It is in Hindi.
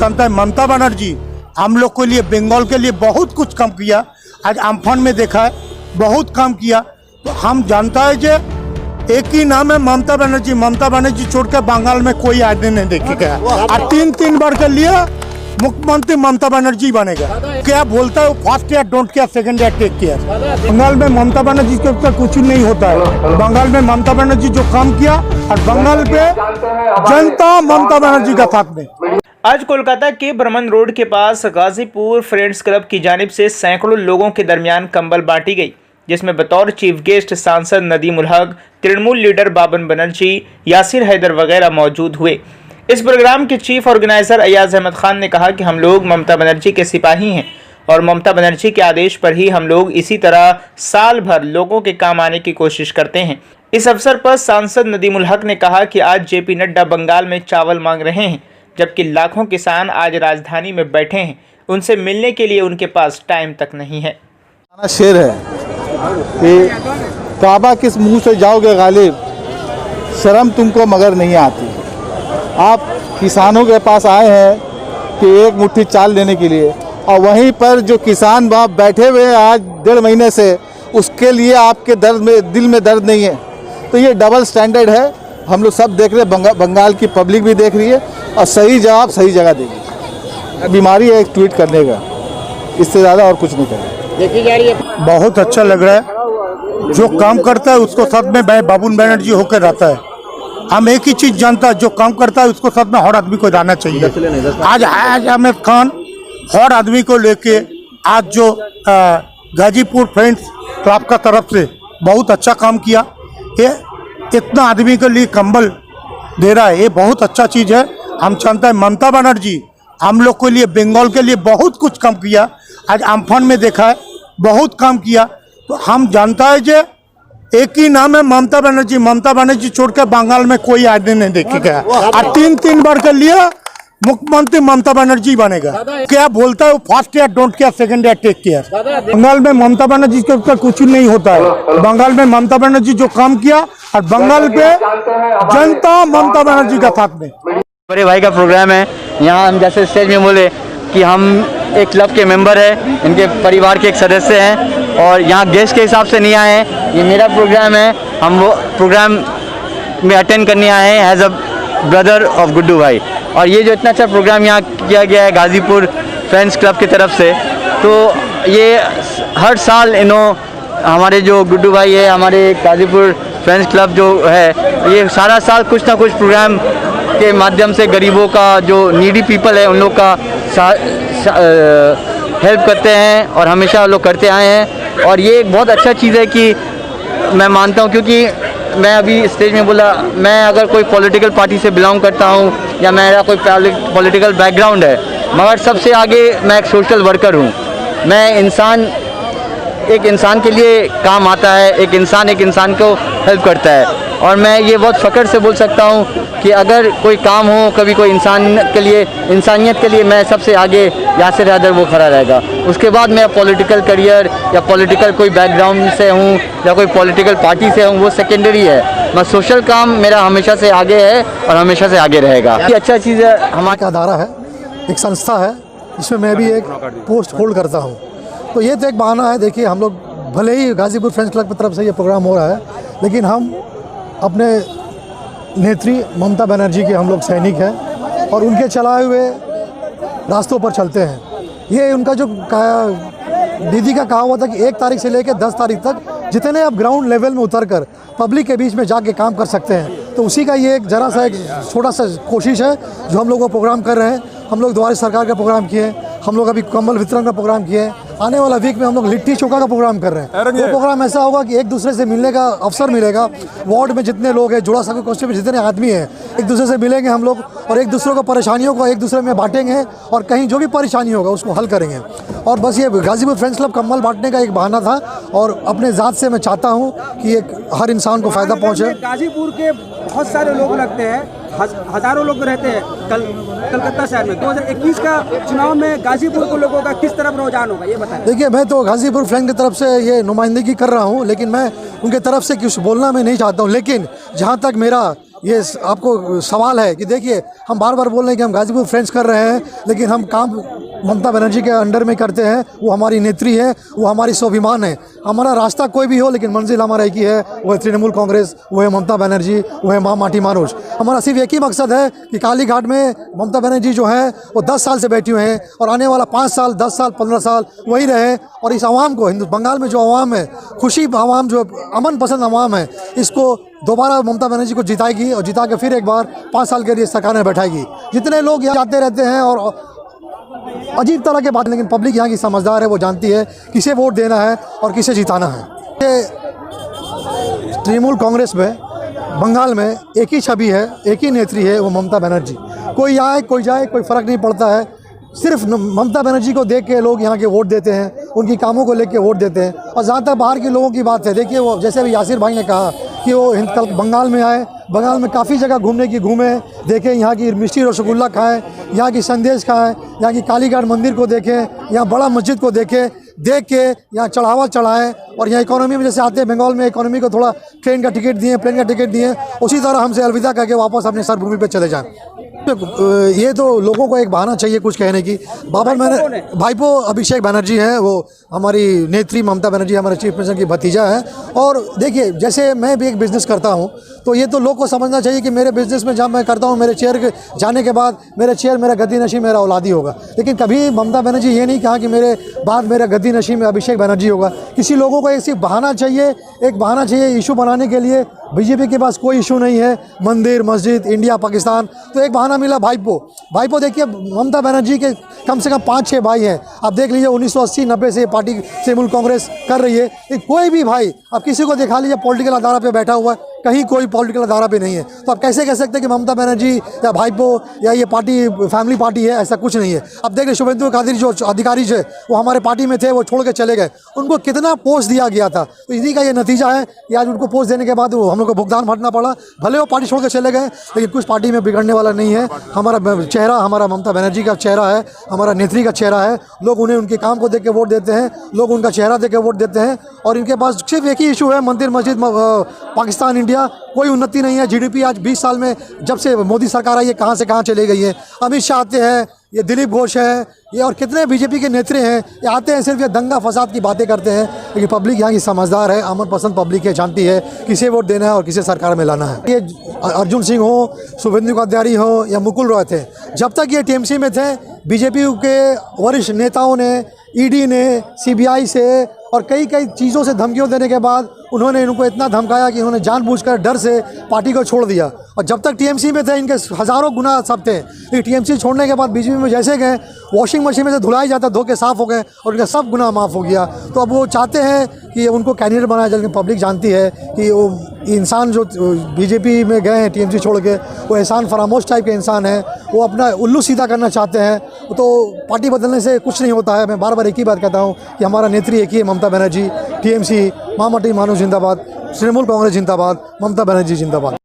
जानते हैं ममता बनर्जी हम लोग के लिए, बंगाल के लिए बहुत कुछ काम किया। आज अम्फान में देखा है, बहुत काम किया। तो हम जानता है जो एक ही नाम है ममता बनर्जी। ममता बनर्जी छोड़ के बंगाल में कोई आदमी नहीं देखे गया। और तीन बार के लिए मुख्यमंत्री ममता बनर्जी बनेगा। क्या बोलता है वो, first year don't care, second year take care. Bengal में ममता बनर्जी के ऊपर कुछ नहीं होता है। बंगाल में ममता बनर्जी जो काम किया, और बंगाल पे जनता ममता बनर्जी का साथ में। आज कोलकाता के ब्रह्मन रोड के पास गाजीपुर फ्रेंड्स क्लब की जानिब से सैकड़ों लोगों के दरमियान कंबल बांटी गई, जिसमें बतौर चीफ गेस्ट सांसद नदीम उल हक, तृणमूल लीडर बाबन बनर्जी, यासिर हैदर वगैरह मौजूद हुए। इस प्रोग्राम के चीफ ऑर्गेनाइजर अयाज अहमद खान ने कहा कि हम लोग ममता बनर्जी के सिपाही हैं और ममता बनर्जी के आदेश पर ही हम लोग इसी तरह साल भर लोगों के काम आने की कोशिश करते हैं। इस अवसर पर सांसद नदीम उल हक ने कहा कि आज जेपी नड्डा बंगाल में चावल मांग रहे हैं, जबकि लाखों किसान आज राजधानी में बैठे हैं। उनसे मिलने के लिए उनके पास टाइम तक नहीं है। शेर है कि काबा किस मुंह से जाओगे गालिब, शर्म तुमको मगर नहीं आती। आप किसानों के पास आए हैं कि एक मुट्ठी चाल लेने के लिए, और वहीं पर जो किसान बाप बैठे हुए हैं आज 1.5 महीने से, उसके लिए आपके दर्द में, दिल में दर्द नहीं है। तो ये डबल स्टैंडर्ड है। हम लोग सब देख रहे हैं, बंगाल की पब्लिक भी देख रही है, और सही जवाब सही जगह देगी। बीमारी है एक ट्वीट करने का, इससे ज़्यादा और कुछ नहीं करें। देखी जा रही है, बहुत अच्छा लग रहा है। जो काम करता है उसको साथ में बाबुन बनर्जी होकर रहता है। हम एक ही चीज जानता है, जो काम करता है उसको साथ में हर आदमी को जाना चाहिए। आज अहमद खान हर आदमी को लेके आज जो गाजीपुर फ्रेंड्स क्लब का तरफ से बहुत अच्छा काम किया। ये इतना आदमी के लिए कंबल दे रहा है, ये बहुत अच्छा चीज़ है। हम जानते हैं ममता बनर्जी हम लोग के लिए, बंगाल के लिए बहुत कुछ काम किया। आज अम्फान में देखा है, बहुत काम किया। तो हम जानता है जो एक ही नाम है ममता बनर्जी। ममता बनर्जी छोड़ के बंगाल में कोई आदमी नहीं देखे गया। और तीन बार के लिए मुख्यमंत्री ममता बनर्जी बनेगा। क्या बोलता है वो, first year don't care, second year take care. Bengal में ममता बनर्जी के ऊपर कुछ नहीं होता है। बंगाल में ममता बनर्जी जो काम किया, और बंगाल पे जनता ममता बनर्जी का साथ में। बड़े भाई का प्रोग्राम है। यहाँ हम जैसे स्टेज में बोले कि हम एक क्लब के मेंबर हैं, इनके परिवार के एक सदस्य हैं, और यहाँ गेस्ट के हिसाब से नहीं आए हैं। ये मेरा प्रोग्राम है, हम वो प्रोग्राम में अटेंड करने आए हैं as a brother of Guddu भाई। और ये जो इतना अच्छा प्रोग्राम यहाँ किया गया है गाजीपुर फ्रेंड्स क्लब की तरफ से, तो ये हर साल हमारे जो गुड्डू भाई है, हमारे गाजीपुर फ्रेंड्स क्लब जो है, ये सारा साल कुछ ना कुछ प्रोग्राम के माध्यम से गरीबों का, जो नीडी पीपल है, उन लोग का हेल्प करते हैं और हमेशा लोग करते आए हैं। और ये एक बहुत अच्छा चीज़ है कि मैं मानता हूँ, क्योंकि मैं अभी स्टेज में बोला, मैं अगर कोई पॉलिटिकल पार्टी से बिलोंग करता हूँ या मेरा कोई पॉलिटिकल बैकग्राउंड है, मगर सबसे आगे मैं एक सोशल वर्कर हूँ। मैं एक इंसान के लिए काम आता है, एक इंसान को हेल्प करता है। और मैं ये बहुत फ़ख्र से बोल सकता हूँ कि अगर कोई काम हो कभी कोई इंसानियत के लिए, मैं सबसे आगे यासिर हैदर वो खड़ा रहेगा। उसके बाद मैं पॉलिटिकल करियर या पॉलिटिकल कोई बैकग्राउंड से हूँ या कोई पॉलिटिकल पार्टी से हूँ, वो सेकेंडरी है। मैं सोशल काम मेरा हमेशा से आगे है और हमेशा से आगे रहेगा। ये अच्छा चीज़ है। हमारा अदारा है, एक संस्था है, जिसमें मैं भी एक पोस्ट होल्ड करता हूँ। तो ये तो एक बहाना है। देखिए, हम लोग भले ही गाजीपुर फ्रेंड्स क्लब की तरफ से ये प्रोग्राम हो रहा है, लेकिन हम अपने नेत्री ममता बनर्जी के हम लोग सैनिक हैं और उनके चलाए हुए रास्तों पर चलते हैं। ये उनका जो दीदी का कहा हुआ था कि 1 तारीख से लेकर 10 तारीख तक जितने आप ग्राउंड लेवल में उतरकर पब्लिक के बीच में जाके काम कर सकते हैं, तो उसी का ये एक ज़रा सा एक छोटा सा कोशिश है जो हम लोग वो प्रोग्राम कर रहे हैं। हम लोग द्वारा सरकार का प्रोग्राम किए, हम लोग अभी कंबल वितरण का प्रोग्राम किए। आने वाला वीक में हम लोग लिट्टी चोखा का प्रोग्राम कर रहे हैं। वो प्रोग्राम ऐसा होगा कि एक दूसरे से मिलने का अवसर मिलेगा। वार्ड में जितने लोग हैं, जुड़ा सके कॉन्स्टिट्यूशन में जितने आदमी हैं, एक दूसरे से मिलेंगे हम लोग और एक दूसरे को परेशानियों को एक दूसरे में बांटेंगे और कहीं जो भी परेशानी होगा उसको हल करेंगे। और बस ये गाजीपुर फ्रेंड्स क्लब कंबल बांटने का एक बहाना था और अपने ज़ात से मैं चाहता हूँ कि एक हर इंसान को फ़ायदा पहुँचे। गाजीपुर के बहुत सारे लोग लगते हैं, हज़ारों लोग रहते हैं कलकत्ता शहर में। 2021 का चुनाव में गाजीपुर के लोगों का किस तरफ रुझान होगा, ये बताएं। देखिए, मैं तो गाजीपुर फ्रेंड की तरफ से ये नुमाइंदगी कर रहा हूँ, लेकिन मैं उनके तरफ से कुछ बोलना मैं नहीं चाहता हूँ। लेकिन जहाँ तक मेरा ये आपको सवाल है कि देखिए हम बार बार बोल रहे हैं कि हम गाजीपुर फ्रेंड्स कर रहे हैं, लेकिन हम काम ममता बनर्जी के अंडर में करते हैं। वो हमारी नेत्री है, वो हमारी स्वाभिमान है। हमारा रास्ता कोई भी हो, लेकिन मंजिल हमारा एक ही है, वो है तृणमूल कांग्रेस, वो है ममता बनर्जी, वो है माँ माटी मानुष। हमारा सिर्फ एक ही मकसद है कि काली घाट में ममता बनर्जी जो है वो 10 साल से बैठी हुए हैं और आने वाला 5 साल, 10 साल, 15 साल वही रहे और इस आवाम को, बंगाल में जो आवाम है, खुशी आवाम, जो अमन पसंद आवाम है, इसको दोबारा ममता बनर्जी को जिताएगी और जिता के फिर एक बार 5 साल के लिए सरकार में बैठाएगी। जितने लोग यहाँ आते रहते हैं और अजीब तरह के बात, लेकिन पब्लिक यहाँ की समझदार है, वो जानती है किसे वोट देना है और किसे जिताना है। तृणमूल कांग्रेस में बंगाल में एक ही छवि है, एक ही नेत्री है, वो ममता बनर्जी। कोई आए कोई जाए कोई फ़र्क नहीं पड़ता है, सिर्फ ममता बनर्जी को देख के लोग यहाँ के वोट देते हैं, उनकी कामों को लेके वोट देते हैं। और जहाँ तक बाहर के लोगों की बात है, देखिए वो जैसे अभी यासिर भाई ने कहा कि वो कल बंगाल में आए, बंगाल में काफ़ी जगह घूमने की घूमे, देखें यहाँ की मिष्टी रसगुल्ला खाएं, यहाँ की संदेश खाएं, यहाँ की कालीघाट मंदिर को देखें, यहाँ बड़ा मस्जिद को देखें, देख के यहाँ चढ़ावा चढ़ाएं। और यहाँ इकोनॉमी में जैसे आते हैं, बंगाल में इकोनॉमी को थोड़ा ट्रेन का टिकट दिए, प्लेन का टिकट दिए, उसी तरह हमसे अलविदा करके वापस अपने सरभूमि पे चले जाएं। ये तो लोगों को एक बहाना चाहिए कुछ कहने की। बाबर मैंने भाईपो अभिषेक बनर्जी हैं, वो हमारी नेत्री ममता बनर्जी हमारे चीफ मिनिस्टर की भतीजा है। और देखिए जैसे मैं भी एक बिज़नेस करता हूँ, तो ये तो लोग को समझना चाहिए कि मेरे बिज़नेस में जब मैं करता हूँ, मेरे चेयर के जाने के बाद मेरा गद्दी नशीं मेरा औलादी होगा। लेकिन कभी ममता बनर्जी ये नहीं कहा कि मेरे बाद मेरा गद्दी नशीं में अभिषेक बनर्जी होगा। किसी लोगों को एक बहाना चाहिए, एक बहाना चाहिए इशू बनाने के लिए। बीजेपी के पास कोई इशू नहीं है, मंदिर, मस्जिद, इंडिया, पाकिस्तान, तो एक बहाना मिला भाईपो। देखिए ममता बनर्जी के कम से कम 5-6 भाई हैं। आप देख लीजिए 1980-90 से पार्टी तृणमूल कांग्रेस कर रही है। कोई भी भाई आप किसी को दिखा लीजिए पॉलिटिकल अदारा पे बैठा हुआ है, कहीं कोई पॉलिटिकल अदारा पे नहीं है। तो आप कैसे कह सकते हैं कि ममता बनर्जी या भाईपो या ये पार्टी फैमिली पार्टी है? ऐसा कुछ नहीं है। अब देख रहे शुभेंदु अधिकारी जो अधिकारी थे वो हमारे पार्टी में थे, वो छोड़ के चले गए, उनको कितना पोस्ट दिया गया था। तो इसी का ये नतीजा है कि आज उनको पोस्ट देने के बाद हम लोग को भुगतान भरना पड़ा। भले वो पार्टी छोड़ के चले गए, लेकिन कुछ पार्टी में बिगड़ने वाला नहीं है। हमारा चेहरा, हमारा ममता बनर्जी का चेहरा है, हमारा नेत्री का चेहरा है। लोग उन्हें उनके काम को देख के वोट देते हैं, लोग उनका चेहरा देख के वोट देते हैं। और इनके पास सिर्फ एक ही इशू है, मंदिर, मस्जिद, पाकिस्तान, इंडिया। कोई उन्नति नहीं है। जीडीपी आज 20 साल में जब से मोदी सरकार आई है कहाँ से कहाँ चले गई है। अमित शाह आते हैं, ये दिलीप घोष है, ये और कितने बीजेपी के नेत्री हैं, ये आते हैं सिर्फ ये दंगा फसाद की बातें करते हैं। लेकिन पब्लिक यहाँ की समझदार है, अमन पसंद पब्लिक है, जानती है किसे वोट देना है और किसे सरकार में लाना है। ये अर्जुन सिंह हो, शुभेंदु अधिकारी हो या मुकुल रॉय थे, जब तक ये टीएमसी में थे, बीजेपी के वरिष्ठ नेताओं ने, ईडी ने, सीबीआई से और कई चीज़ों से धमकियों देने के बाद उन्होंने इनको इतना धमकाया कि उन्होंने जानबूझकर डर से पार्टी को छोड़ दिया। और जब तक टीएमसी में थे इनके हज़ारों गुना सब थे, लेकिन टीएमसी छोड़ने के बाद बीजेपी में जैसे गए, वॉशिंग मशीन में से धुलाई जाता, धो के साफ़ हो गए और उनका सब गुनाह माफ़ हो गया। तो अब वो चाहते हैं कि उनको कैंडिडेट बनाया जाए। लेकिन पब्लिक जानती है कि वो इंसान जो बीजेपी में गए हैं टीएमसी छोड़ के, वो एहसान फरामोश टाइप के इंसान है, वो अपना उल्लू सीधा करना चाहते हैं। तो पार्टी बदलने से कुछ नहीं होता है। मैं बार बार एक ही बात कहता हूँ कि हमारा नेत्री एक ही है, ममता बनर्जी। टीएमसी, माँ माटी मानुष जिंदाबाद, तृणमूल कांग्रेस जिंदाबाद, ममता बनर्जी जिंदाबाद।